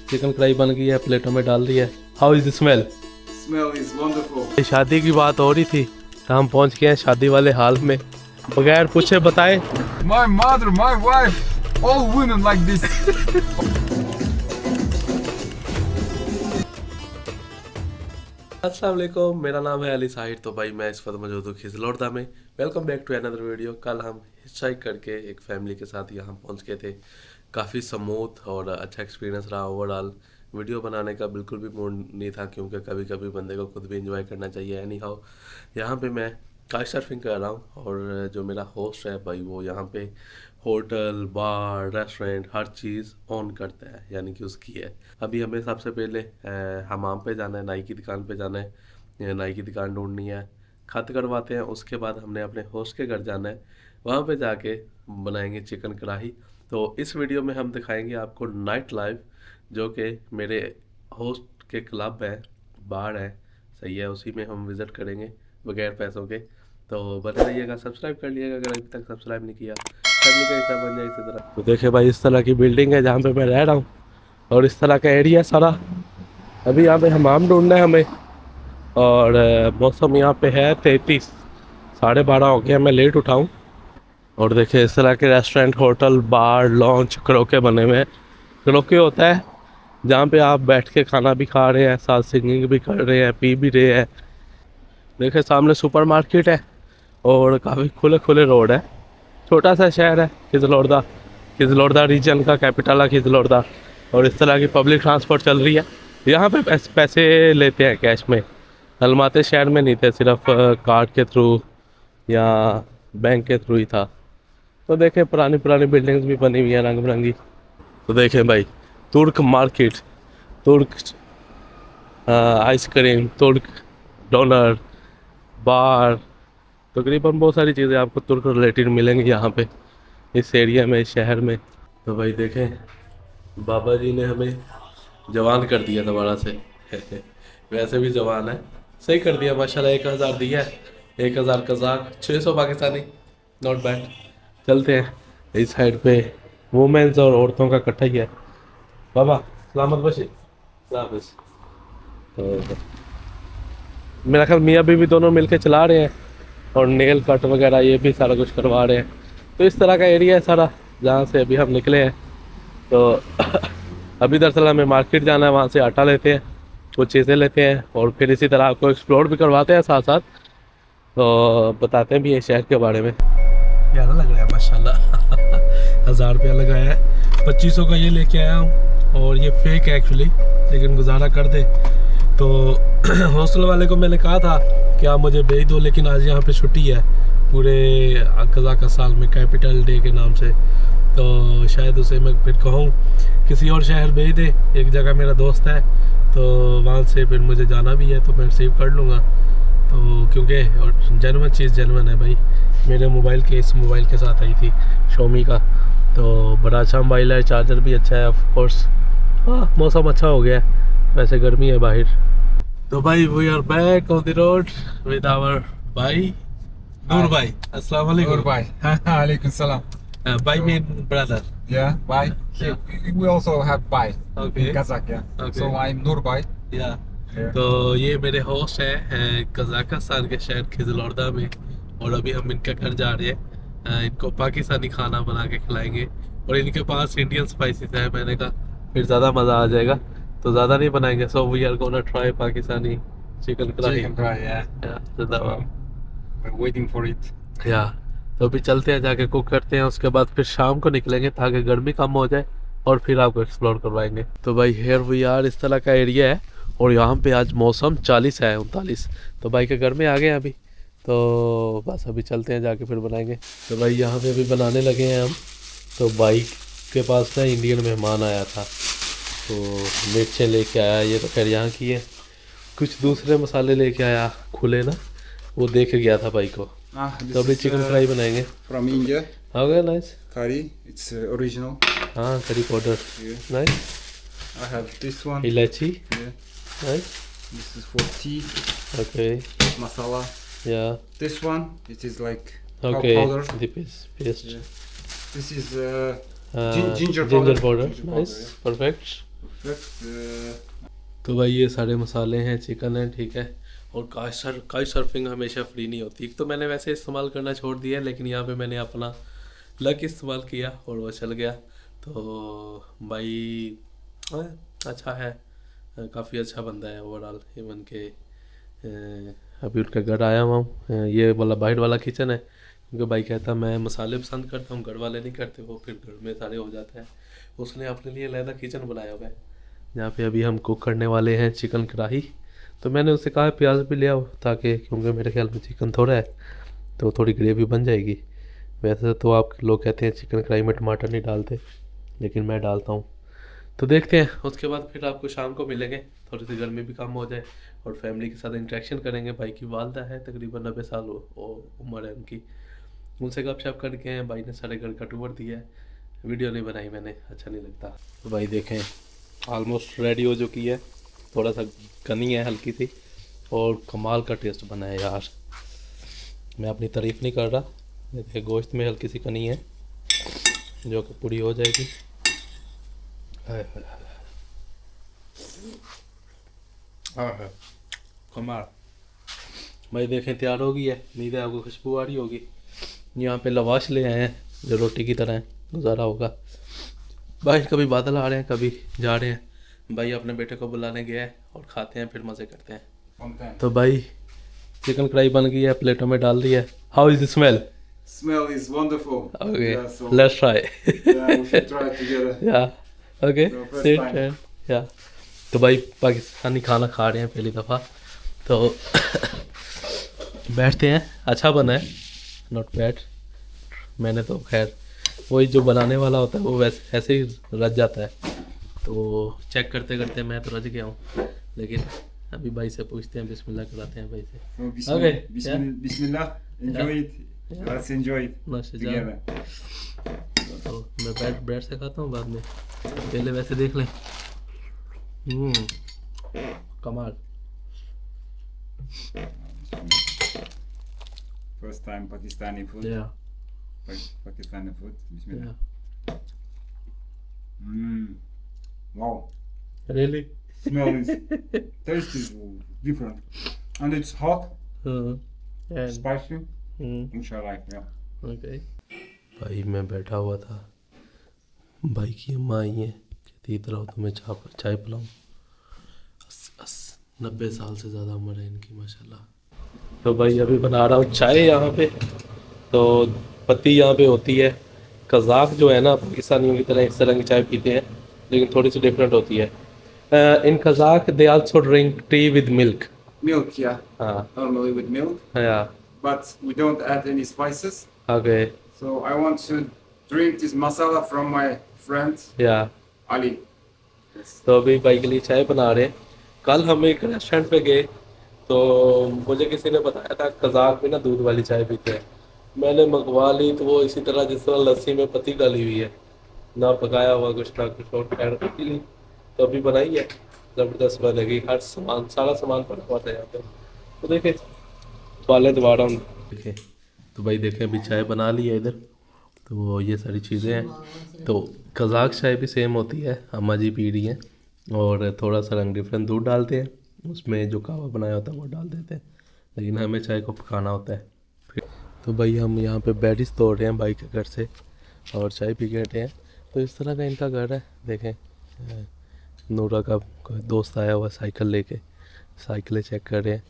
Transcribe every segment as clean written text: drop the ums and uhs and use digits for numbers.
Chicken कढ़ाई बन गई है, प्लेटों में डाल दी है। How is the smell? Smell is wonderful. शादी की बात हो रही थी तो हम पहुंच गए हैं शादी वाले हाल में, बगैर पूछे बताए। My mother, my wife, all women like this. अस्सलाम वालेकुम, मेरा नाम है अली साहिर। तो भाई मैं इस वक्त मौजूद हूँ खिजलोड़दा में। Welcome back to another video. कल हम हिचहाइक करके एक फैमिली के साथ यहाँ पहुँच गए थे। काफ़ी स्मूथ और अच्छा एक्सपीरियंस रहा ओवरऑल। वीडियो बनाने का बिल्कुल भी मूड नहीं था क्योंकि कभी कभी बंदे को खुद भी इंजॉय करना चाहिए। एनी हाउ यहाँ पे मैं काउच सर्फिंग कर रहा हूँ और जो मेरा होस्ट है भाई वो यहाँ पे hotel, bar, restaurant her cheese on करता है, यानी कि उसकी है। अभी हमें सबसे पहले हमाम पे जाना है, नाई की दुकान पे जाना है, नाई की दुकान ढूंढनी है, खत करवाते हैं। उसके बाद हमने अपने होस्ट के घर जाना है, वहाँ पे जाके बनाएंगे चिकन कढ़ाई। तो इस वीडियो में हम दिखाएंगे आपको नाइट लाइफ, जो कि मेरे होस्ट के क्लब है, बार है, सही है, उसी में हम विज़िट करेंगे बगैर पैसों के। तो बने रहिएगा, सब्सक्राइब कर लिएगा अगर अभी तक सब्सक्राइब नहीं किया, फैमिली का हिस्सा बन जाए इसी तरह। तो देखिए भाई, इस तरह की बिल्डिंग है जहाँ पे मैं रह रहा हूँ और इस तरह का एरिया सारा। अभी यहाँ पे हमाम ढूंढना है हमें और मौसम यहाँ पे है 33, 12:30 हो गया, मैं लेट उठाऊँ। और देखिए इस तरह के रेस्टोरेंट, होटल, बार, लॉन्च, करोके बने हुए हैं। करोके होता है जहाँ पे आप बैठ के खाना भी खा रहे हैं, साथ सिंगिंग भी कर रहे हैं, पी भी रहे हैं। देखिए सामने सुपरमार्केट है और काफ़ी खुले खुले रोड है। छोटा सा शहर है खिजलोड़दा, खिजलोड़दा रीजन का कैपिटल है खिजलोड़दा। और इस तरह की पब्लिक ट्रांसपोर्ट चल रही है। यहाँ पे पैसे लेते हैं कैश में, अलमाते शहर में नहीं थे, सिर्फ कार्ड के थ्रू या बैंक के थ्रू ही था। तो देखें पुरानी पुरानी बिल्डिंग्स भी बनी हुई हैं रंग बिरंगी। तो देखें भाई, तुर्क मार्केट, तुर्क आइसक्रीम, तुर्क डोनर, बार, तकरीबन बहुत सारी चीज़ें आपको तुर्क रिलेटेड मिलेंगी यहाँ पे इस एरिया में, इस शहर में। तो भाई देखें, बाबा जी ने हमें जवान कर दिया दोबारा से। वैसे भी जवान है, सही कर दिया माशाल्लाह। 1000 दिया है, 1000 कज़ाक, 600 पाकिस्तानी, नॉट बैड। चलते हैं इस साइड पे, वुमेंस और औरतों का इकट्ठा ही है। बाबा सलामत बशीर, हाफिज़। तो मेरा ख्याल मियाँ बीवी दोनों मिलके चला रहे हैं और नेल कट वगैरह ये भी सारा कुछ करवा रहे हैं। तो इस तरह का एरिया है सारा जहाँ से अभी हम निकले हैं। तो अभी दरअसल हमें मार्केट जाना है, वहाँ से आटा लेते हैं, कुछ चीज़ें लेते हैं और फिर इसी तरह आपको एक्सप्लोर भी करवाते हैं साथ साथ, तो बताते भी हैं शहर के बारे में। प्यारा लग रहा है माशाल्लाह। 1000 रुपया लगाया है, 2500 का ये लेके आया हूँ और ये फेक है एक्चुअली, लेकिन गुजारा कर दे। तो हॉस्टल वाले को मैंने कहा था कि आप मुझे भेज दो, लेकिन आज यहाँ पे छुट्टी है पूरे कज़ाक साल में, कैपिटल डे के नाम से। तो शायद उसे मैं फिर कहूँ किसी और शहर भेज दे। एक जगह मेरा दोस्त है तो वहाँ से फिर मुझे जाना भी है, तो मैं रिसीव कर लूँगा। तो क्योंकि जेन्युइन चीज़ जेन्युइन है भाई। मेरे मोबाइल के इस मोबाइल के साथ आई थी शोमी का, तो बड़ा अच्छा मोबाइल है, चार्जर भी अच्छा है ऑफ कोर्स। हाँ, मौसम अच्छा हो गया है, वैसे गर्मी है बाहर। तो भाई we are back on the road with our भाई नूर भाई। अस्सलाम वालेकुम। Nur bhai. Alaikum salam. भाई mean brother. Yeah, bhai. Yeah. We also have bhai Okay. in Kazakh. Yeah. Okay. So I'm Nur bhai. या Yeah. तो ये मेरे host हैं कजाकिस्तान के शहर खिजलोड़दा में, और अभी हम इनके घर जा रहे हैं। इनको पाकिस्तानी खाना बना के खिलाएंगे और इनके पास इंडियन स्पाइसेस है। मैंने कहा फिर ज़्यादा मज़ा आ जाएगा, तो ज़्यादा नहीं बनाएंगे। So we are gonna try Pakistani chicken kadhai. Chicken fry. Yeah. जिंदाबाद। We're waiting for it. या तो अभी चलते हैं, जाके कुक करते हैं, उसके बाद फिर शाम को निकलेंगे ताकि गर्मी कम हो जाए और फिर आपको एक्सप्लोर करवाएंगे। तो भाई हेयर वी आर, इस तरह का एरिया है और यहाँ पे आज मौसम 40 है, 39। तो भाई के घर में आ गए हैं अभी, तो बस अभी चलते हैं, जाके फिर बनाएंगे। तो भाई यहाँ पे अभी बनाने लगे हैं हम। तो बाइक के पास ना इंडियन मेहमान आया था, तो मिर्चें लेके आया, ये तो खैर यहाँ की है। कुछ दूसरे मसाले लेके आया खुले ना, वो देख के गया था भाई को। This तो अभी is, चिकन फ्राई बनाएंगे। from India. हो गया नाइस। Curry. It's original. हाँ, curry powder Yeah. Nice. I have this one. इलायची Yeah. Nice. This is for tea. Okay Masala. या This one. It is like okay powder. The paste. Yeah. This is ginger powder. Ginger powder Ginger nice, yeah. Perfect. तो भाई ये सारे मसाले हैं, chicken है, ठीक है। और काई सर्फिंग हमेशा फ्री नहीं होती। एक तो मैंने वैसे इस्तेमाल करना छोड़ दिया है, लेकिन यहाँ पे मैंने अपना लक इस्तेमाल किया और वो चल गया। तो भाई अच्छा है, काफ़ी अच्छा बंदा है ओवरऑल। इवन के अभी उनका घर आया हुआ हूँ। ये वाला बाहर वाला किचन है, क्योंकि भाई कहता मैं मसाले पसंद करता हूँ, घर वाले नहीं करते, वो फिर घर में सारे हो जाते हैं। उसने अपने लिए अलहदा किचन बनाया हुआ है, जहाँ पे अभी हम कुक करने वाले हैं चिकन कढ़ाई। तो मैंने उससे कहा प्याज भी ले आओ, ताकि क्योंकि मेरे ख्याल में चिकन थोड़ा है तो थोड़ी ग्रेवी बन जाएगी। वैसे तो आप लोग कहते हैं चिकन कढ़ाई में टमाटर नहीं डालते, लेकिन मैं डालता हूँ। तो देखते हैं, उसके बाद फिर आपको शाम को मिलेंगे, थोड़ी सी गर्मी भी कम हो जाए और फैमिली के साथ इंटरेक्शन करेंगे। भाई की वालदा है, तकरीबन 90 साल उम्र है उनकी, उनसे गपशप करके हैं। भाई ने सारे घर का टूर दिया है, वीडियो नहीं बनाई मैंने, अच्छा नहीं लगता। तो भाई देखें ऑलमोस्ट रेडी हो चुकी है, थोड़ा सा गनी है हल्की सी, और कमाल का टेस्ट बना है यार। मैं अपनी तारीफ़ नहीं कर रहा, देखिए गोश्त में हल्की सी कनी है जो कि पूरी हो जाएगी। हाय हाय हाय, कमाल। भाई देखें तैयार हो गई है, उम्मीद है आपको खुशबू आ रही होगी। यहाँ पे लवाश ले आए हैं जो रोटी की तरह है, गुजारा होगा। बाहर कभी बादल आ रहे हैं, कभी जा रहे हैं। भाई अपने बेटे को बुलाने गया है और खाते हैं, फिर मज़े करते हैं। तो भाई चिकन कढ़ाई बन गई है, प्लेटों में डाल दी है। How is the smell? Smell is wonderful. Okay, Yeah, so let's try. yeah, we should try it together. Yeah, okay, So first sit time. and yeah. तो भाई पाकिस्तानी खाना खा रहे हैं पहली दफ़ा, तो बैठते हैं। अच्छा बना है, नॉट बैड। मैंने तो खैर वही जो बनाने वाला होता है वो वैसे ऐसे ही रच जाता है, तो चेक करते करते मैं तो रच गया हूँ। लेकिन अभी भाई से पूछते हैं, बिस्मिल्लाह कराते हैं भाई से। So Okay, Bismillah. Enjoy Yeah. it. Yeah. Let's enjoy it माशाल्लाह। together. तो मैं ब्रेड से खाता हूँ बाद में, पहले वैसे देख लें। कमाल। First time Pakistani food. Yeah, Pakistani food. Bismillah. yeah. Wow. Really? Smell is taste is different, and it's hot, And spicy. Inshallah, yeah. okay. भाई मैं बैठा हुआ था, भाई की अम्मा आई है, कहती इधर आओ तुम्हें चाय पिलाऊं। 90 साल से ज़्यादा उम्र है इनकी माशाल्लाह। तो भाई अभी बना रहा हूँ चाय यहाँ पे। तो पत्ती यहाँ पे होती है, कज़ाक जो है ना पाकिस्तानियों की तरह इस तरह की चाय पीते हैं, लेकिन थोड़ी सी डिफरेंट होती है। In Kazakh they also drink tea with milk. Milk, yeah. हाँ Normally with milk, yeah, but we don't add any spices. okay, So I want to drink this masala from my friend yeah. Ali. Yes. तो अभी भाई के लिए चाय बना रहे हैं। कल हम एक रेस्टोरेंट पे गए, तो मुझे किसी ने बताया था कज़ाक में ना दूध वाली चाय पीते हैं। मैंने मंगवा ली, तो वो इसी तरह जिस तरह लस्सी में पत्ती डाली हुई है, ना पकाया हुआ कुछ ना कुछ, और खैर पी ली। तो अभी बनाई है, ज़बरदस्त बनेगी। हर सामान सारा सामान पड़ा हुआ था यहाँ पे। तो देखे वाले दोबारा हम देखें, तो भाई देखें अभी चाय बना ली है इधर। तो ये सारी चीज़ें हैं। तो कज़ाक चाय भी सेम होती है, अम्मा जी पी रही हैं, और थोड़ा सा रंग डिफरेंट दूध डालते हैं, उसमें जो कहवा बनाया होता है वो डाल देते हैं, लेकिन हमें चाय को पकाना होता है। फिर तो भाई हम यहाँ पे बेरीज तोड़ रहे हैं भाई के घर से, और चाय पी के हटे हैं। तो इस तरह का इनका घर है। देखें नूरा का कोई दोस्त आया हुआ साइकिल लेके, साइकिलें चेक कर रहे हैं।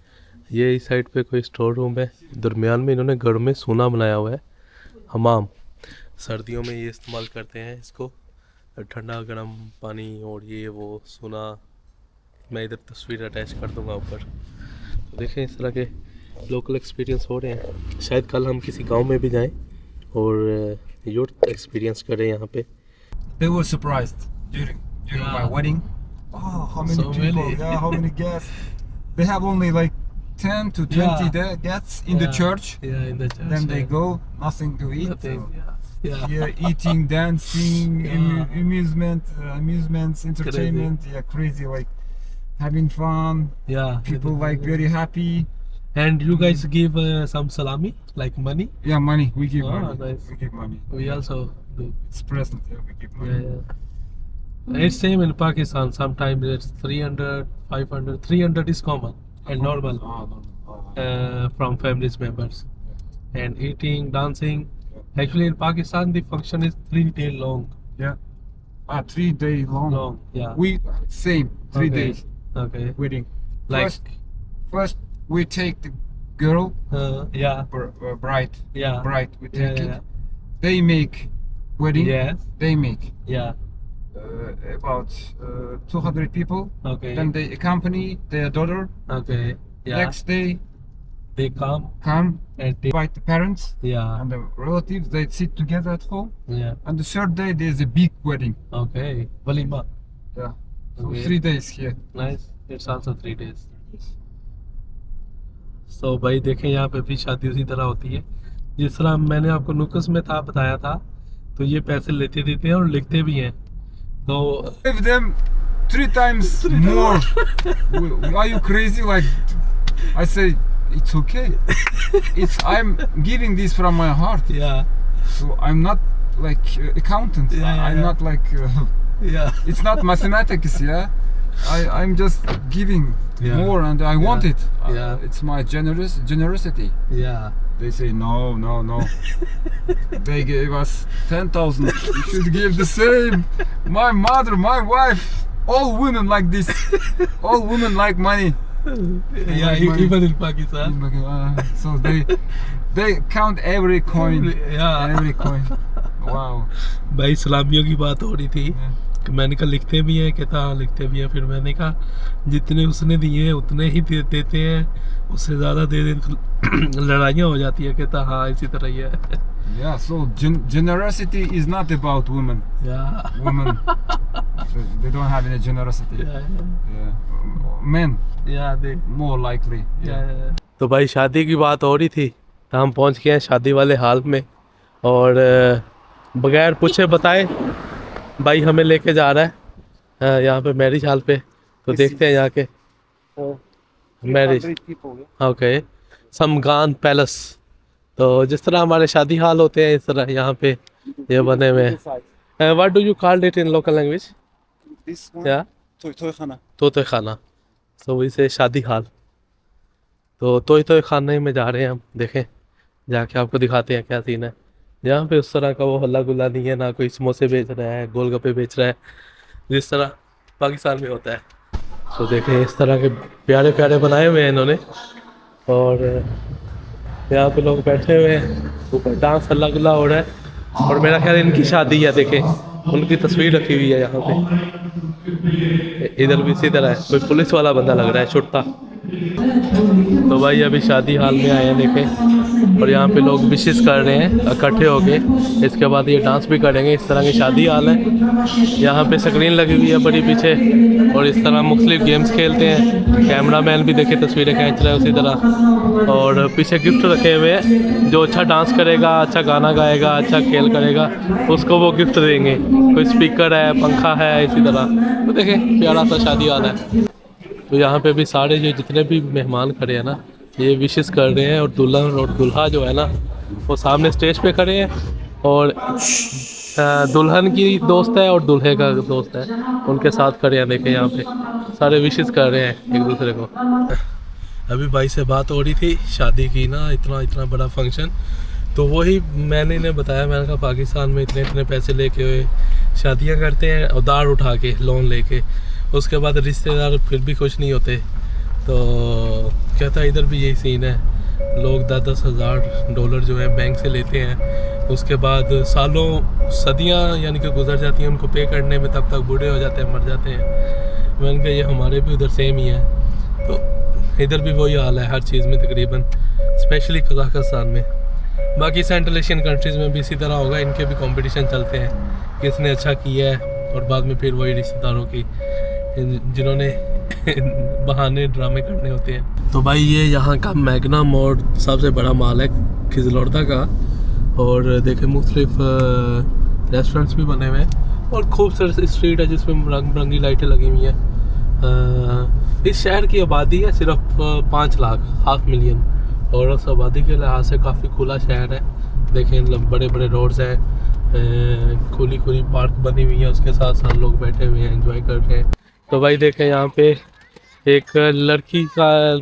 ये इस साइड पे कोई स्टोर रूम है, दरमियान में इन्होंने घर में सोना बनाया हुआ है, हमाम। सर्दियों में ये इस्तेमाल करते हैं इसको, ठंडा गर्म पानी और ये वो सोना। मैं इधर तस्वीर अटैच कर दूंगा ऊपर। तो देखें इस तरह के लोकल एक्सपीरियंस हो रहे हैं। शायद कल हम किसी गांव में भी जाएं और यूथ एक्सपीरियंस करें यहाँ पे। They were surprised during my wedding. Oh, how many So people? many. Yeah, how many guests? They have only like 10 to 20 guests in the church. Yeah, in the church. Then they go, nothing to eat. Nothing, So, yeah. yeah, eating, dancing, Yeah. amusements, entertainment. Yeah, crazy, like having fun. Yeah. People like very happy. And you guys give some salami, like money? Yeah, money. We give Oh, money. nice. We give money. We also do. It's present. Yeah, we give money. Yeah, yeah. It's same in Pakistan. Sometimes it's 300, 500. 300 is common and normal from families members. And eating, dancing. Actually, in Pakistan, the function is 3 days long. Yeah. 3 days long. Long, yeah. We same 3 Okay. days Okay. wedding. Like, First we take the girl, yeah, bride. yeah. Bride. We Yeah, take yeah, it. They make wedding. Yes. They make Yeah. about 200 people. Okay. Then they accompany their daughter. Okay. Yeah. Next day They come come, and take. invite the parents Yeah. and the relatives. They sit together at home. Yeah. And the third day there's a big wedding. Okay. Walima. Yeah. So Okay. 3 days here. Nice. It's also 3 days. So भाई देखें यहाँ पे भी शादी उसी तरह होती है जिस तरह मैंने आपको नुक्स में था बताया था तो ये पैसे लेते देते हैं और लिखते भी हैं तो Give them 3 times more. Are you crazy? Like I say, it's okay. I'm giving this from my heart. yeah So I'm not like accountant. Yeah, I'm yeah. not like. yeah It's not mathematics. Yeah. I'm just giving Yeah. more, and I want Yeah. it. Yeah. It's my generosity. yeah They say no. They gave us 10,000. You should give the same. My mother, my wife, all women like this. All women like money. yeah money. even in Pakistan So they count every coin. yeah Every coin. Wow. भाई सलामियों की बात हो रही थी Yeah. कि मैंने कहा लिखते भी हैं कहता हाँ लिखते भी हैं फिर मैंने कहा जितने उसने दिए हैं उतने ही देते हैं उससे ज़्यादा दे दें तो लड़ाइयाँ हो जाती है कहता हाँ इसी तरह ही है Yeah. So generosity is not about women. yeah. Women, they don't have any generosity. Yeah. Men more likely. तो भाई शादी की बात हो रही थी तो हम पहुंच गए हैं शादी वाले हाल में और बगैर पूछे बताए भाई हमें लेके जा रहा है यहाँ पे मैरिज हाल पे तो देखते हैं यहाँ के मैरिज ओके समगान पैलेस तो जिस तरह हमारे शादी हाल होते हैं इस तरह यहाँ पे ये बने हुए हैं what do you call it in local language This one, या Toy तोते खाना तो इसे शादी हाल तो तोते खाने में जा रहे हैं हम देखें जाके आपको दिखाते हैं क्या सीन है यहाँ पे उस तरह का वो हल्ला गुल्ला नहीं है ना कोई समोसे बेच रहा है गोलगप्पे बेच रहा है जिस तरह पाकिस्तान में होता है तो देखें इस तरह के प्यारे प्यारे बनाए हुए हैं इन्होंने और यहाँ पे लोग बैठे हुए हैं ऊपर डांस हल्ला गुल्ला हो रहा है और मेरा ख्याल इनकी शादी है देखें उनकी तस्वीर रखी हुई है यहाँ पे इधर भी इसी तरह है कोई पुलिस वाला बंदा लग रहा है छुट्टा तो भाई अभी शादी हाल में आए हैं देखें और यहाँ पे लोग विशेष कर रहे हैं इकट्ठे होके इसके बाद ये डांस भी करेंगे इस तरह की शादी हाल है यहाँ पे स्क्रीन लगी हुई है बड़ी पीछे और इस तरह मुख्तलिफ गेम्स खेलते हैं कैमरामैन भी देखे तस्वीरें खींच रहे हैं उसी तरह और पीछे गिफ्ट रखे हुए हैं जो अच्छा डांस करेगा अच्छा गाना गाएगा अच्छा खेल करेगा उसको वो गिफ्ट देंगे कोई स्पीकर है पंखा है इसी तरह तो देखें प्यारा सा शादी हाल है तो यहाँ पे भी सारे जो जितने भी मेहमान खड़े हैं ना ये विशेस कर रहे हैं और दुल्हन और दुल्हा जो है ना वो सामने स्टेज पे खड़े हैं और दुल्हन की दोस्त है और दूल्हे का दोस्त है उनके साथ खड़े हैं देखें यहाँ पे सारे विशेस कर रहे हैं एक दूसरे को अभी भाई से बात हो रही थी शादी की ना इतना बड़ा फंक्शन तो वही मैंने इन्हें बताया मैंने कहा पाकिस्तान में इतने पैसे लेके शादियाँ करते हैं उधार उठा के लोन लेके उसके बाद रिश्तेदार फिर भी खुश नहीं होते तो कहता है इधर भी यही सीन है लोग 10-10 हज़ार डॉलर जो है बैंक से लेते हैं उसके बाद सालों सदियां यानी कि गुजर जाती हैं उनको पे करने में तब तक बूढ़े हो जाते हैं मर जाते हैं मैंने कहा ये हमारे भी उधर सेम ही है तो इधर भी वही हाल है हर चीज़ में तकरीबन स्पेशली कज़ाकिस्तान में बाकी सेंट्रल एशियन कंट्रीज़ में भी इसी तरह होगा इनके भी कंपटीशन चलते हैं किसने अच्छा किया है और बाद में फिर वही रिश्तेदारों की जिन्होंने बहाने ड्रामे करने होते हैं तो भाई ये यहाँ का मैग्ना मॉल सबसे बड़ा मॉल है खिजलौर्दा का और देखें मुख्तलिफ रेस्टोरेंट्स भी बने हुए हैं और खूबसूरत स्ट्रीट है जिसमें रंग बिरंगी लाइटें लगी हुई हैं इस शहर की आबादी है सिर्फ 5 लाख 500,000 और उस आबादी के लिहाज से काफ़ी खुला शहर है देखें बड़े बड़े रोड्स हैं खुली खुली पार्क बनी हुई है, उसके साथ साथ लोग बैठे हुए हैं, एंजॉय कर रहे हैं। तो भाई देखें यहाँ पे एक लड़की का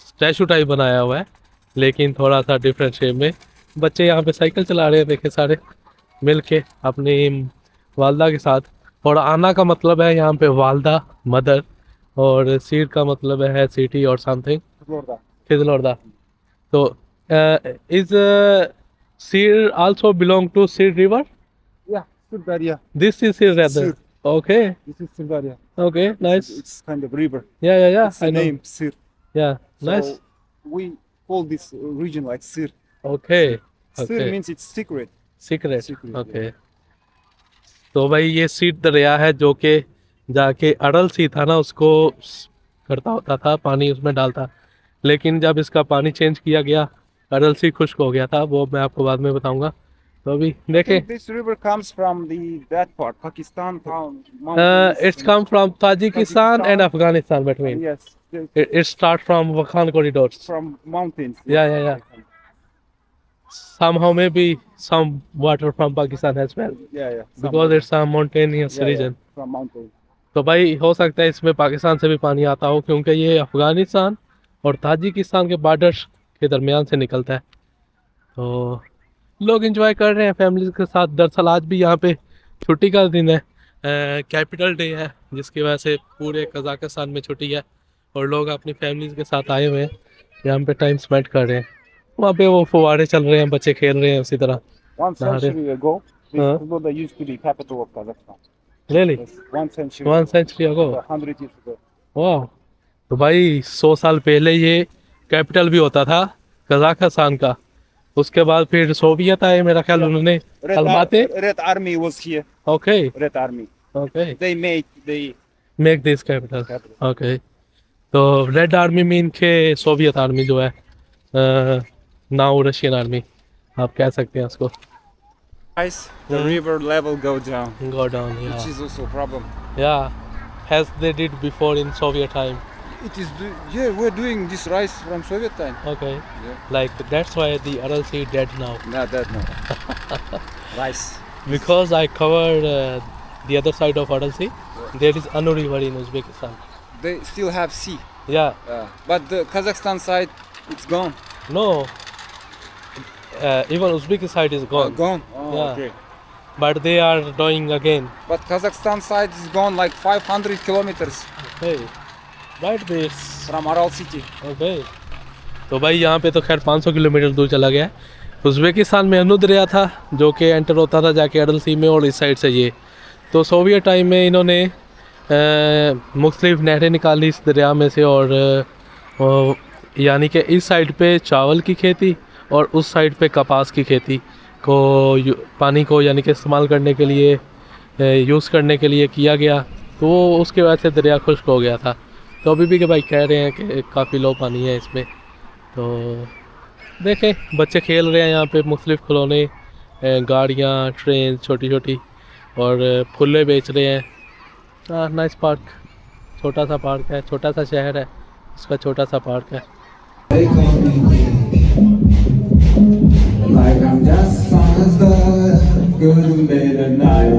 स्टैचू टाइप बनाया हुआ है, लेकिन थोड़ा सा डिफरेंट शेप में। बच्चे यहाँ पे साइकिल चला रहे हैं, देखें सारे मिल के अपनी वालदा के साथ। और आना का मतलब है यहाँ पे वालदा मदर, और सीर का मतलब है सिटी और समथिंग खिजलोरदा। तो is Syr also belong to Syr river? Yeah, Sirdarya. This is Syr rather. Sir. Okay, This is Sirdarya. okay, nice. It's kind of river. Yeah, It's I the know. name Sir. Yeah, nice. So we call this region like Sir. Okay, Sir okay. means it's secret. Secret. Secret, Okay. तो भाई ये seat दरिया है जो कि जाके अड़ल सी था ना, उसको करता होता था, पानी उसमें डालता। लेकिन जब इसका पानी चेंज किया गया, अड़ल सी खुश्क हो गया था, वो मैं आपको बाद में बताऊंगा। तो अभी I देखें, think this river comes from that part, Pakistan town. Mountains it's come from Tajikistan and Tajikistan. Afghanistan between. Yes, It starts from Wakhan corridors. from mountains. Yeah. Somehow maybe some water from Pakistan as well, Yeah. because it's a mountainous Yeah, region. from mountains. तो भाई हो सकता है इसमें पाकिस्तान से भी पानी आता हो, क्योंकि ये अफगानिस्तान और ताजिकिस्तान के बॉर्डर के दरमियान से निकलता है। तो लोग एंजॉय कर रहे हैं फैमिली के साथ। दरअसल आज भी यहाँ पे छुट्टी का दिन है, कैपिटल डे है, जिसकी वजह से पूरे कजाकिस्तान में छुट्टी है और लोग अपनी फैमिलीज के साथ आए हुए हैं, यहाँ पे टाइम स्पेंड कर रहे हैं। वहाँ पे वो फुवारे चल रहे हैं, बच्चे खेल रहे हैं उसी तरह। One century ago, this Huh? Kizloda used to be capital of Kazakhstan. Really? Yes, 1 century. One century ago? 100 years ago. वाह। तो भाई 100 साल पहले ये कैपिटल भी होता था कजाकिस्तान का। उसके बाद फिर सोवियत आए, मेरा ख्याल उन्होंने अलमाते। Red Army was here. Okay Red Army. Okay, They made the make this capital. capital. Okay, तो रेड आर्मी मीन के सोवियत आर्मी जो है, नाउ रशियन आर्मी आप कह सकते हैं उसको। Ice, the river level go down, go down, which is also a problem. या has they did before in Soviet time. It is, yeah, we're doing this rice from Soviet time. Okay, Yeah. like that's why the Aral Sea dead now, Not that, no. Rice. because I covered the other side of Aral Sea. There is Anu River in Uzbekistan. They still have sea. Yeah, But the Kazakhstan side, it's gone. no, even Uzbek side is gone, Gone. Oh, Yeah. okay. but they are doing again. But Kazakhstan side is gone like 500 kilometers Okay, right this. from Aral city. Okay, तो भाई यहाँ पे तो खैर 500 kilometre दूर चला गया है। उज़्बेकिस्तान में अनु दरिया था जो कि एंटर होता था जाके अडल सी में, और इस साइड से ये। तो सोवियत टाइम में इन्होंने मुख्तलिफ नहरें निकाली इस दरिया में से, और यानी कि इस साइड पे चावल की खेती और उस साइड पे कपास की खेती को पानी को यानी कि इस्तेमाल करने के लिए, यूज़ करने के लिए किया गया। तो उसके वजह से दरिया खुश्क हो गया था। तो अभी भी के भाई कह रहे हैं कि काफ़ी लो पानी है इसमें। तो देखें बच्चे खेल रहे हैं यहाँ पे, मुख्तलिफ खिलौने, गाड़ियाँ, ट्रेन छोटी छोटी, और फुल्ले बेच रहे हैं। नाइस पार्क, छोटा सा पार्क है, छोटा सा शहर है, उसका छोटा सा पार्क है। Like I'm just on a star, good and bad at night.